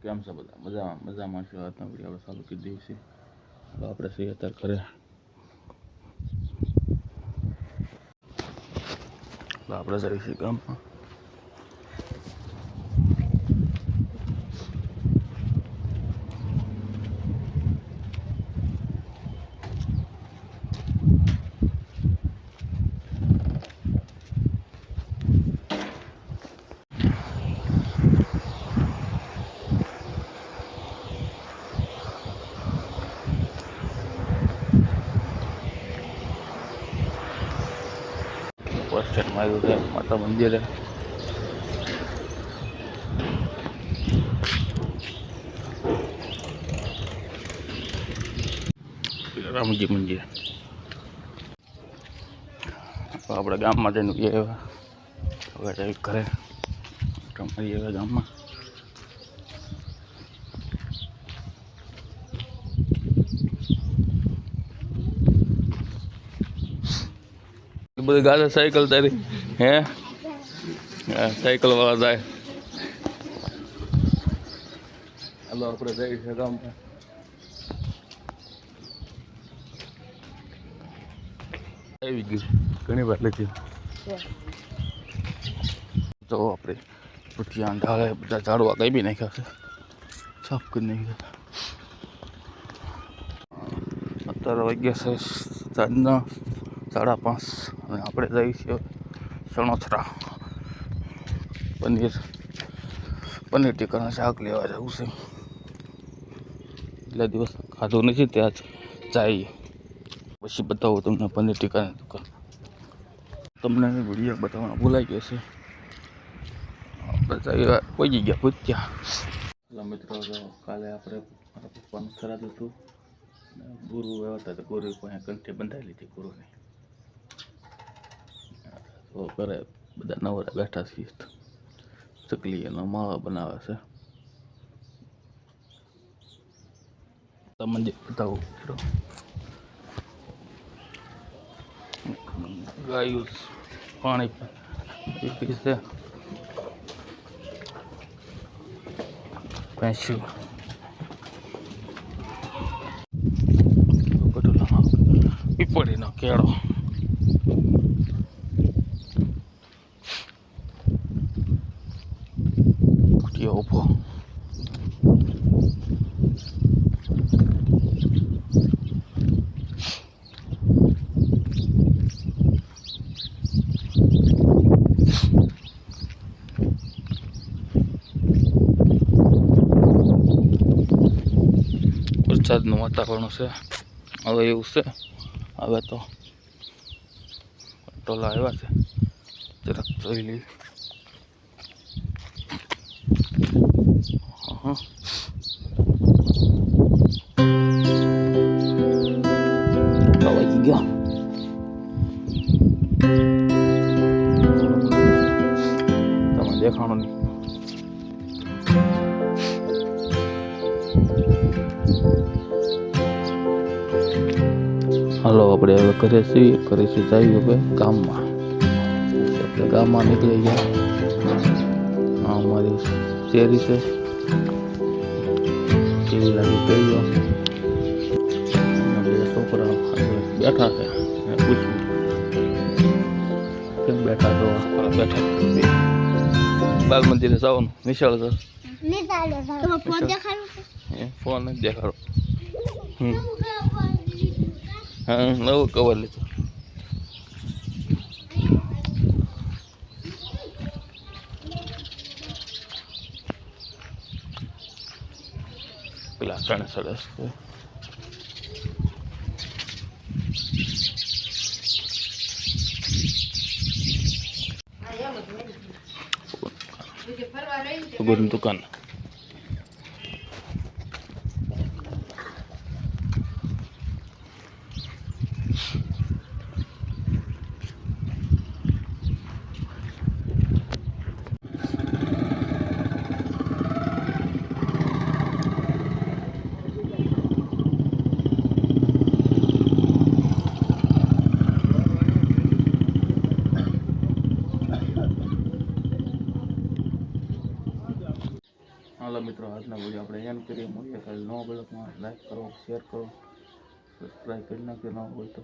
કેમ છે બધા મજામાં છે. આજનો વિડીયો આપણે ચાલુ કરી દઈએ છીએ. આપણે છીએ અત્યારે ઘરે. આપણે જઈએ છીએ ગામમાં. બસ સ્ટેન્ડમાં આવ્યું છે માતા મંદિરે. રામજી મંદિર આપણે ગામમાં જઈને આવ્યા. હવે જઈ ઘરે રમાઈ આવ્યા ગામમાં. બધી ગાલે સાયકલ તારી હે સાયકલ વાળા જાય. હાલો આપણે જઈએ છીએ ગામમાં. આવી ગયું ઘણી વાર લીધી. તો આપણે ભૂટિયા ઢાળે બધા ઝાડવા કઈ બી નાખ્યા છે, સાફ કરી નાખ્યા. અત્યારે વાગ્યા છે સાંજના 5:30 અને આપણે જઈએ છીએ સણોસરા. પનીર ટીકાનું શાક લેવા જવું છે. એટલા દિવસ ખાધું નથી ત્યાં જ જઈએ. પછી બતાવું તમને પનીર ટીકાની દુકાન. તમને વિડીયો બતાવવાનો ભૂલાઈ ગયો છે. બધા પહોંચી ગયા પૂછ્યા. એટલે મિત્રો કાલે આપણે મારા પપ્પાનું શ્રાદ્ધ હતું. ગુરુ આવ્યા હતા તો ગુરુ પાસે કંઠી બંધાઈ લીધી ગુરુની. તો ઘરે બધા નવરા બેઠા છીએ. ચકલી એનો માળો બનાવે છે. મંદિર બતાવું મિત્રો. ગાયું પાણી પી છે. ભેંસ્યું પીપળીનો કેળો. ઉભો વરસાદનું વાતાવરણ છે. હવે એવું છે. હવે તો ટોલા આવ્યા છે, જરાક જોઈ લઈએ. વાગી ગયા. તમે દેખાણો નહીં. હાલો આપણે હવે ઘરે છીએ જઈએ હવે ગામમાં. આપણે ગામમાં નીકળી ગયા. આ અમારી શેરી છે. કેવી લાગી ગયો. બે છોકરા બેઠા છે. પૂછ્યું કેમ બેઠા છો? બેઠા બાલ મંદિરે જવાનું નિશાળ છે. ફોન નથી દેખાડો. હા નવું કવર લીધું. પેલા ત્રણ સરસ છે. દુકાન વિડીયો આપણે એન્ડ કરીએ. મળીએ કાલે નવા બ્લોગમાં. લાઈક કરો, શેર કરો, સબસ્ક્રાઈબ કરી નાખજો ન હોય તો.